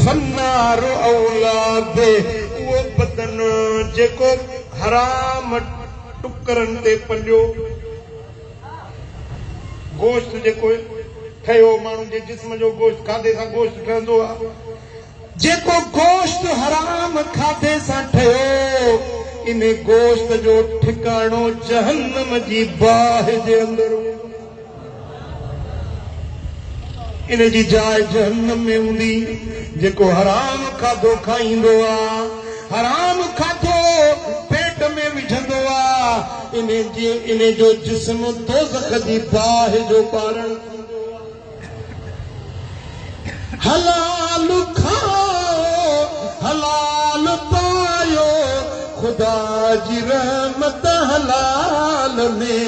فَالنَّارُ أَوْلَىٰ بِهِ उहो बदन जेको हराम टुकरनि ते पलियो गोश्त जेको ठहियो माण्हू जे जिस्म जो गोश्त खाधे सां गोश्त ठहंदो आहे जेको गोश्त हराम खाधे सां ठहियो इन गोश्त जो ठिकाणो जहन्नम जी बाहि जे अंदर इन जी जाइ जहन्नम में हूंदी जेको हराम खाधो खाईंदो आहे हराम खाधो पेट में विझंदो आहे इन जो जिस्म दोज़ख जी बाहि जो कारण थींदो आहे हलाल खाओ हलाल पायो खुदा जी रहमत हलाल में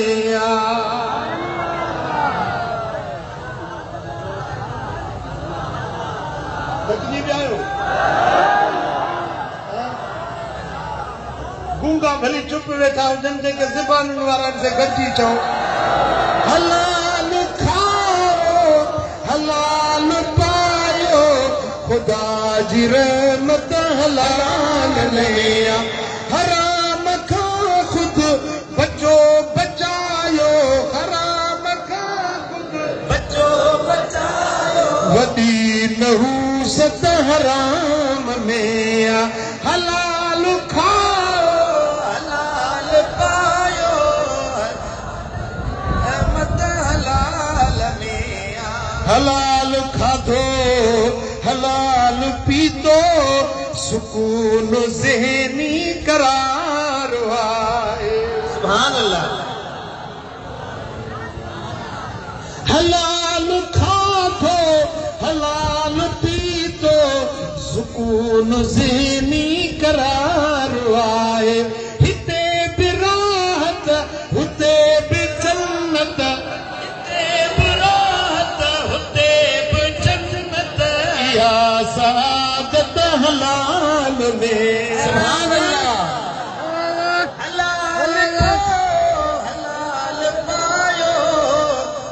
बचजी विया आहियो गूंगा भली चुप वेठा हुजनि जेके ज़बानुनि वारनि से गॾिजी चओ हलाल खाओ हलाल पायो खुदा जी रहमत हलाल में हराम खां खुद बचो बचायो हराम खां खुद बचो बचायो वॾी नहूसत हराम में हलाल खाओ हलाल पायो रहमत हलाल में हलाल खाधो हलाल पीतो सुकून ज़हनी करार आहे सुभान अल्लाह हलाल खाधो हलाल पीतो सुकून ज़हनी करार आहे हिते बि राहत हुते बि जन्नत हिते बि राहत हुते बि जन्नत इहा सआदत हलाल में सुभान अल्लाह हलाल खाओ हलाल पायो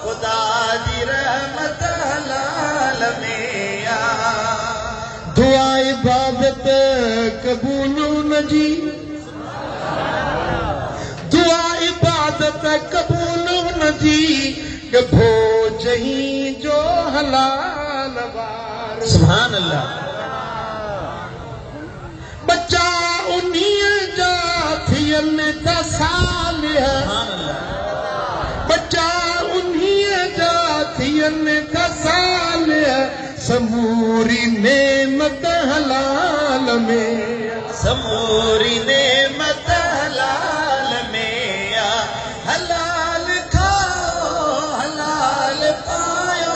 खुदा जी रहमत हलाल में दुआ इबादत कबूल न जी दुआ इबादत कबूल न जी भोज ही जो हलाल वार सुभान अल्लाह बच्चा उन्हीं जा थियनि था सालिह बच्चा उन्हीं जा थियनि था सालिह समूरी नेमत हलाल में समूरी नेमत हलाल में हलाल खाओ हलाल पायो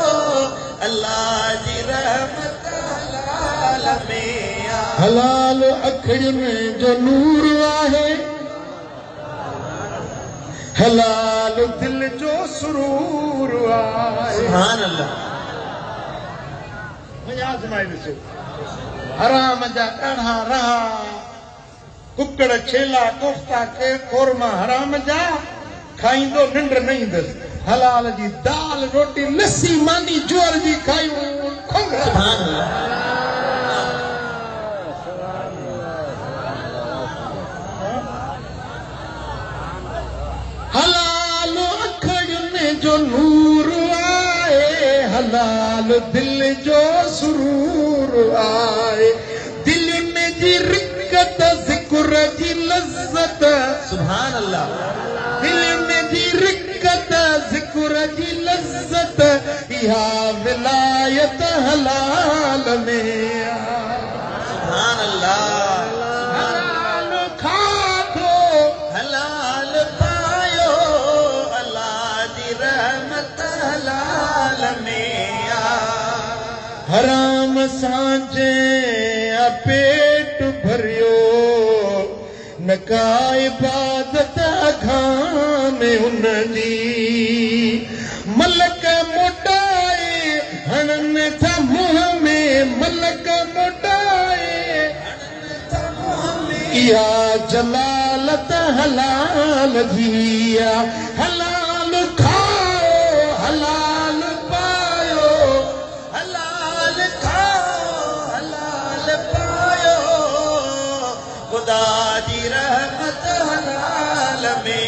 अल्लाह जी रहमत हलाल में हलाल अखियुनि जो नूर आहे हलाल दिल जो सुरूर आहे सुभान अल्लाह आज़माए ॾिसो हराम जा ॾाढा रहा कुकड़ छेला कोफ्ता खोरमा हराम जा खाईंदो निंड न ईंदसि हलाल जी दाल रोटी लस्सी मानी जोर जी खायूं सुभान अल्लाह हलाल अखियुनि जो नूर आहे हलाल दिल जो सुरूर आहे दिलुनि जी रिकत ज़िक्र जी लज़्ज़त सुभान अल्लाह जी लज़्ज़त इहा विलायत हलाल में सुभान अल्लाह हलाल खाधो हलाल पायो अल्लाह जी रहमत हलाल में हराम सांजे पेट भरियो न का इबादत अखां में हुन जी मलक मोटाए हणनि था मुंह में मलक मोटाए इहा जलालत हलाल जी हलाल खाओ हलाल पायो हलाल खाओ हलाल पायो खुदा जी रहमत हलाल में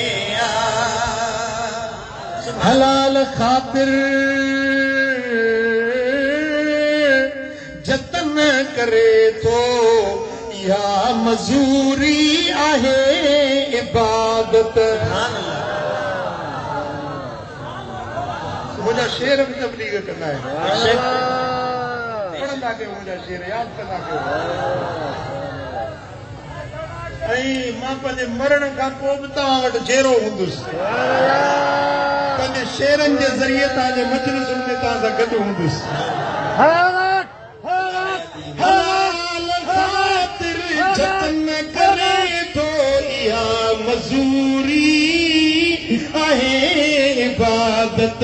हलाल ख़ातिर जतन करे थो इहा मज़ूरी आहे इबादत मुंहिंजा शेर बि तबलीग कंदा आहिनि पढ़ंदा कयो मुंहिंजा शेर यादि कंदा कयो ऐं मां पंहिंजे मरण खां पोइ बि तव्हां वटि जहिड़ो हूंदुसि पंहिंजे शेरनि जे ज़रिए तव्हांजे मजलिसुनि में तव्हां सां गॾु हूंदुसि हलाल ख़ातिर जतन करे थो इहा मज़ूरी आहे इबादत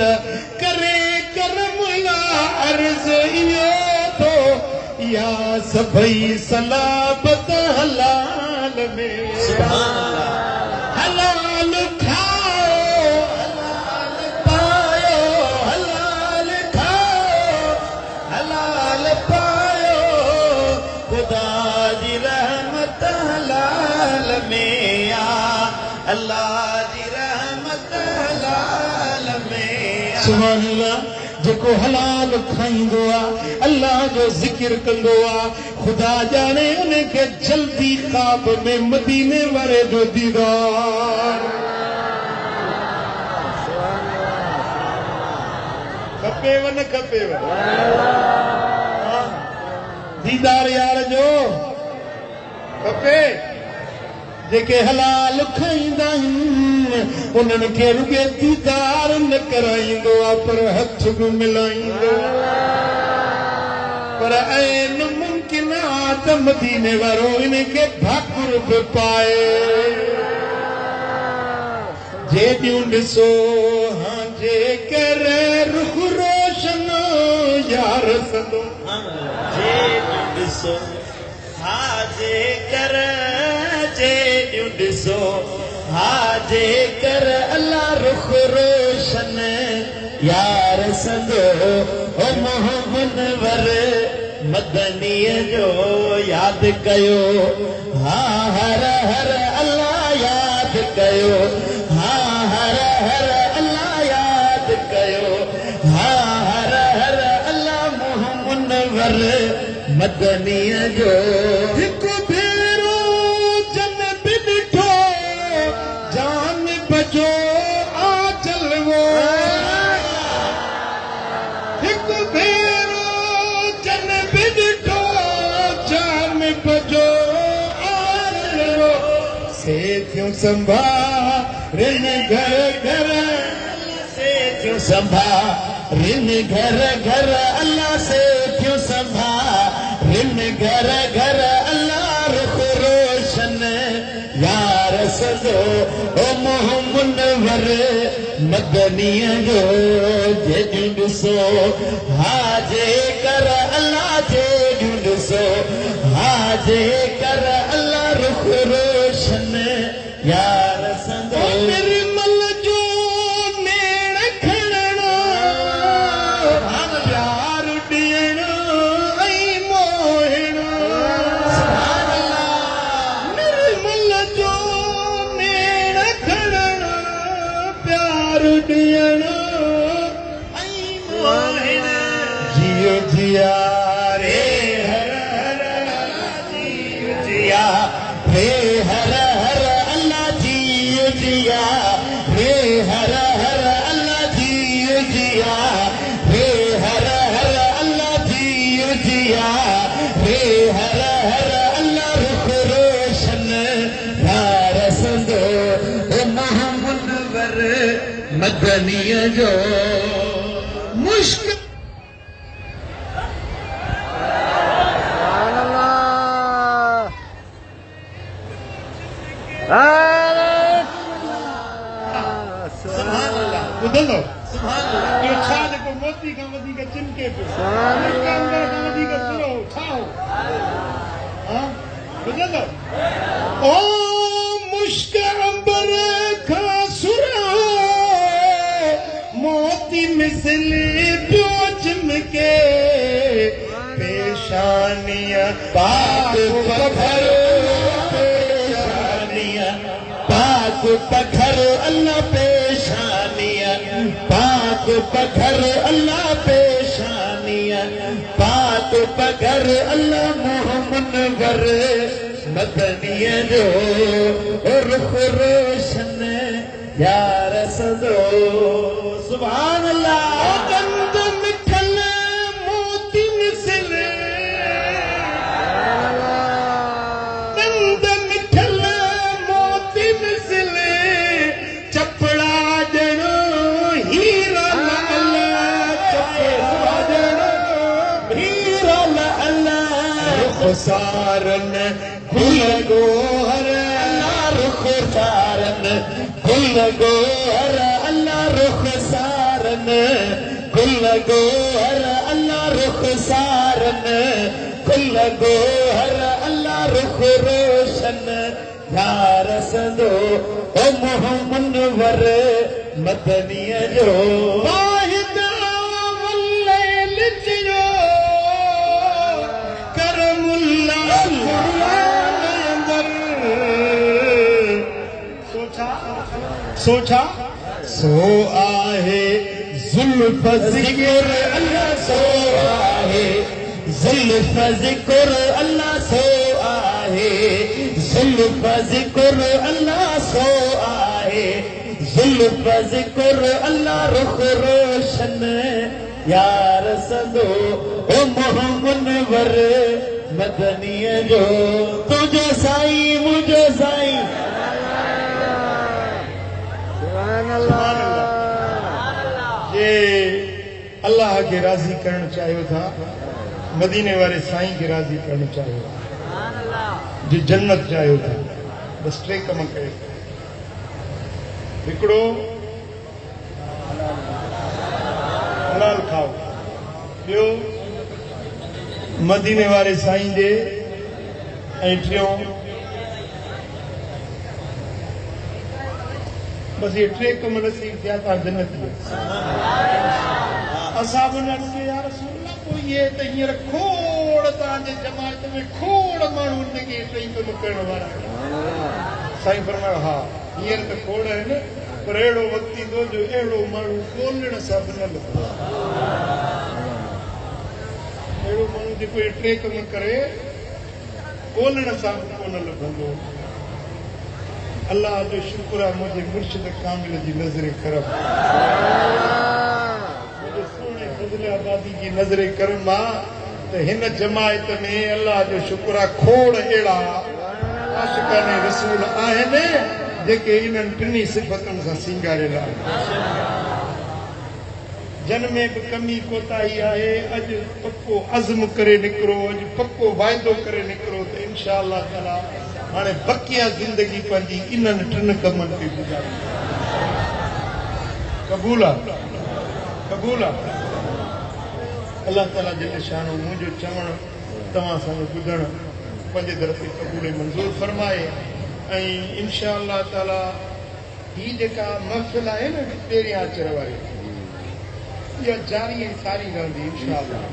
करे करम ला अर्ज़ इहो थो इहा सभई सलाबत हलाल में हलाल खाओ हलाल पायो हलाल खाओ हलाल पायो खुदा जी रहमत हलाल में अल्लाह जी रहमत हलाल में सुभान अल्लाह जेको हलाल खाईंदो आहे अल्लाह जो ज़िक्र कंदो आहे ख़ुदा ॼाणे उनखे जल्दी ख़्वाब में मदीने वारे जो दीदार खपेव न खपेव दीदार यार जो खपे जेके हलाल खाईंदा आहिनि उन्हनि खे रुॻे दीदार न कराईंदो आहे पर हथ बि मिलाईंदो पर ऐं मुमकिन आहे त मदीने वारो इनखे भाकुर बि पाए जेॾियूं ॾिसो हां जेकर रुख रोशन यार सदो ॾिसो हा जेकर जेॾियूं ॾिसो हा जेकर अल्लाह रुख रोशन यार सदो ओ मोहम्मद वर मदनीअ जो यादि कयो हा हर हर अल्लाह यादि कयो हा हर हर अल्लाह यादि कयो हा हर हर अल्लाह मोहम्मद वर मदनीअ जो हिकु भेरो जन बि ॾिठो जान बजो आ चलवो हिकु भेरो जन बि ॾिठो जान बजो आ चलवो से थियूं संभारिन घर घर से थियूं संभारिन घर घर अल्लाह से थियूं संभारिन घर घर अल्लाह रुख रोशन यार सदो ओ मोहम्मद वर मदनीअ जो जेॾियूं ॾिसो हा जेकर अल्लाह जेॾियूं ॾिसो हा जेकर अल्लाह रुख रोशन यार सदो निर्मल जो नेण खणण प्यार ॾियण ऐं मोहण निर्मल जो नेण खणण प्यार ॾियण ऐं मोहण जियो जिया रे हर हर जियो जिया रे हर हर अल्लाह जियो जिया रे हर हर अल्लाह जियो जिया रे हर हर अल्लाह रुख रोशन यार संदो मुहम्मद मदनिया जो मुश्किल ॿुधंदो इहो छा जेको मोती खां वधीक चिमके पियो अंदर खां वधीक सुरो छा हो ॿुधंदो ओ मुश्क अंबर खां सुरो मोती मिसल पियो चिमके पेशानिया पाक पत्थर पेशानिया पाक पत्थर अल्लाह पेशानिया पाक पत्थर अल्लाह पेशानिया पाक पत्थर अल्लाह मोहम्मद मदनिया जो रुख रोशन यार सदो सुभान अल्लाह गंद मिठल मोती मिसल गंद मिठल मोती मिसल चपड़ा जणो हीरा अल्लाह चपड़ा जणो हीरा अल्लाह रुख सारन गुल गोहर अल्लाह रुख सारन गुल गोहर अल्लाह रुख सारन गुल गोहर अल्लाह रुख सारन गुल गोहर अल्लाह रुख रोशन यार सदो ओ मोहम्मद मदनिया जो वाहिद वल्लैल जियो करमुल्ला कुरान अंदर सोचा सो आहे जुल्फ जिक्र अल्लाह सो आहे जुल्फ जिक्र अल्लाह सो आहे जुल्फ जिक्र अल्लाह सो आहे जुल्फ जिक्र अल्लाह रुख रोशन यार सदो ओ मोहम्मद मदनिया जो तुझो साईं मुझो साईं जे अल्लाह के राज़ी करण चाहियो था मदीने वारे साईं के राज़ी करण चाहियो जे जन्नत चाहियो था बस टे कम कयो हिकिड़ो हलाल खाओ ॿियो मदीने वारे साईं जे ऐं टियों बस ये टे कम नसीब थिया था जन्नत में असां बि न ॾिसे यार रसूल कोई ये त हींअर खोड़ तव्हांजे जमायत में खोड़ माण्हू इनखे टई कम करण वारा साईं फरमायो हा हींअर त खोड़ आहिनि पर अहिड़ो वक़्तु ईंदो जो अहिड़ो माण्हू ॻोल्हण सां बि न लॻंदो अहिड़ो माण्हू जेको इहे टे कम करे ॻोल्हण सां बि कोन लॻंदो अल्लाह जो शुक्र आहे मुंहिंजे मुर्शिद कामिल जी नज़र करम मुंहिंजे सोणे फज़ल आबादी जी नज़र करम आहे त हिन जमायत में अल्लाह जो शुक्र आहे खोड़ अहिड़ा आशिक़ान रसूल आहिनि जेके इन्हनि टिनी सिफ़तुनि सां सिंगारियल आहिनि जन में बि कमी कोताही आहे अॼु पको अज़्म करे निकिरो अॼु पको वाइदो करे निकिरो त इंशा अल्लाह ताला हाणे बकिया ज़िंदगी पंहिंजी इन्हनि टिनि कमनि ते गुज़ारी क़बूल आहे अल्लाह ताला जल शानो मुंहिंजो चवणु तव्हां सां ॿुधणु पंहिंजे दर ते क़बूल मंज़ूर फरमाए ऐं इंशा अल्लाह ताला ही जेका महफ़िल आहे न पहिरियां अचण वारी इहा जारी ऐं सारी रहंदी इंशा अल्लाह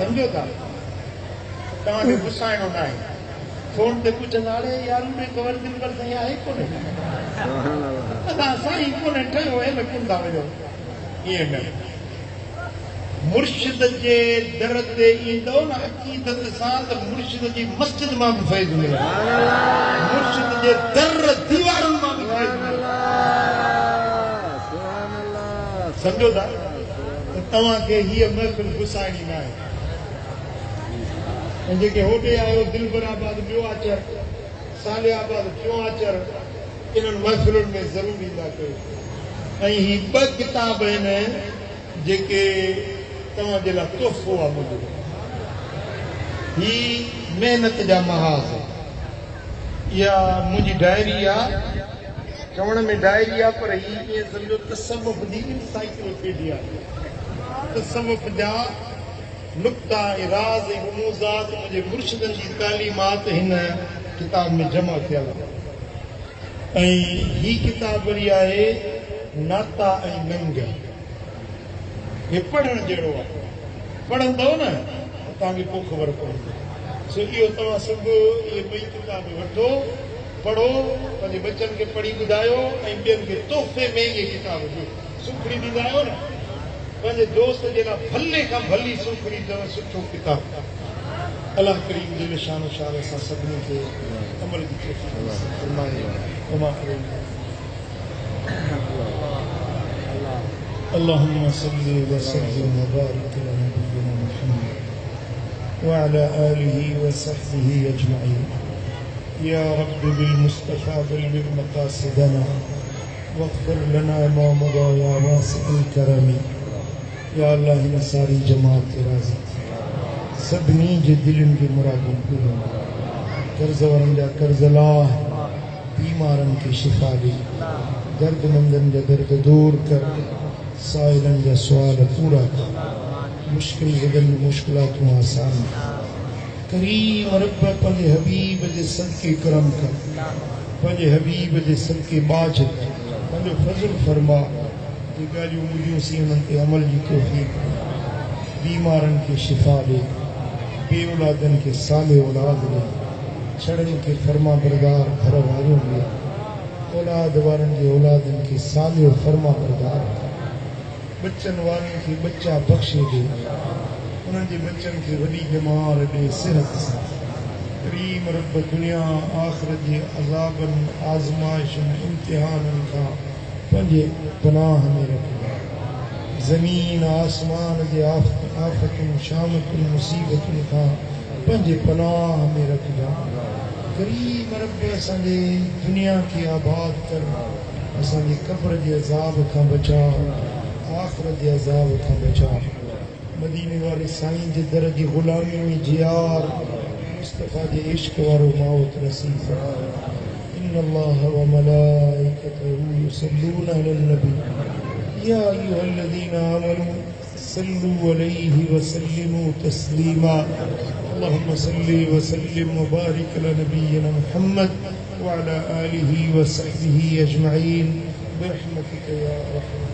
सम्झो था तव्हांखे गुसाइणो न आहे फोन ते पुछंदा अड़े यार में कवर दिन पर साईं आहे कोन्हे असां साईं कोन्हे ठहियो आहे न कोन था वञो ईअं न मुर्शिद जे दर ते ईंदो न अक़ीदत सां त मुर्शिद जी मस्जिद मां बि फैज़ मिले मुर्शिद जे दर दीवारुनि मां बि फैज़ मिले सम्झो था त तव्हांखे हीअ महफ़िल गुसाइणी न आहे ऐं जेके होॾे आयो दिलबराबाद ॿियो आचर सालियाबाद टियों आचर इन्हनि महफ़िलुनि में ज़रूरु ईंदा कयो ऐं ही 2 किताब आहिनि जेके तव्हांजे लाइ तोहफ़ो आहे मुंहिंजो ही महिनत जा महाज़ इहा मुंहिंजी डायरी आहे चवण में डायरी आहे पर ही ईअं सम्झो तसव्वुफ़ जी इंसाइक्लोपीडिया तसव्वुफ़ जा नुक्ता ऐं राज़ ऐं रमूज़ात मुंहिंजे मुर्शिदनि जी तालीमात हिन किताब में जमा थियल आहे ऐं ही किताब वरी आहे नाता ऐं नंग हे पढ़ण जहिड़ो आहे पढ़ंदव न तव्हांखे पोइ ख़बर पवंदी सो इहो तव्हां सभु इहे 2 किताब वठो पढ़ो पंहिंजे बच्चनि खे पढ़ी ॿुधायो ऐं ॿियनि खे तोहफ़े में इहे किताब ॾियो सुखड़ी ॾींदा आहियो न पंहिंजे दोस्त जे लाइ भले खां भली सुखड़ी अथव सुठो किताब अल्लाह करीम जे शान शान सां सभिनी खे अमल जी तौफ़ीक़ फरमाए اللهم صل وسلم وبارك على نبينا محمد وعلى آله وصحبه أجمعين يا رب بالمصطفى بلغ مقاصدنا واغفر لنا ما مضى يا واسع الكرم يا الله हिन सारी जमात खे राज़ी सभिनी जे दिलनि खे मुरादूं पूरियूं कर्ज़ वारनि जा कर्ज़ लाह बीमारनि खे शिफ़ा ॾे दर्दमंदनि जा दर्द दूर कर साइलनि जा सुवाल पूरा कर मुश्किल ज़दनि मुश्किलातूं आसान करीम रब पंहिंजे हबीब जे सदके करम कर पंहिंजे हबीब जे सदके बाज पंहिंजो फज़ल फरमा जे ॻाल्हियूं ॿुधियूं सी उन्हनि ते अमल जी तौफ़ीक़ बीमारनि खे शिफ़ा ॾे बे औलादनि खे साले औलाद ॾे छड़नि खे फरमा बरदार घर वारियूं ॾे औलाद वारनि जे औलादनि खे साले फरमा बरदार कर बच्चनि वारनि खे बच्चा बख़्शे ॾे उन्हनि जे बच्चनि खे वॾी बीमार ॾे सिहत सां करीम रब दुनिया आख़िरत जे अज़ाबनि आज़माइशुनि इम्तिहाननि खां पंहिंजे पनाह में रखियो ज़मीन आसमान जे आफ़तुनि शामतुनि मुसीबतुनि खां पंहिंजे पनाह में रखियो करीम रब असांजे दुनिया खे आबाद कर असांजे क़ब्र जे अज़ाब खां बचा आख़िरत जे अज़ाब खां बचा मदीने वाले साईं जे दर जी ग़ुलामी में जियार मुस्तफ़ा जे इश्क वारो मौत नसीब फरमाए इन्न अल्लाह व मलाइकतहू युसल्लूना अलन नबी या अय्युहल्लज़ीना आमनू सल्लू अलैहि व सल्लिमू तस्लीमा अल्लाहुम्मा सल्लि व सल्लिम व बारिक अला नबिय्यिना मुहम्मद व अला आलिहि व सहबिहि अजमईन बिरहमतिका या अरहम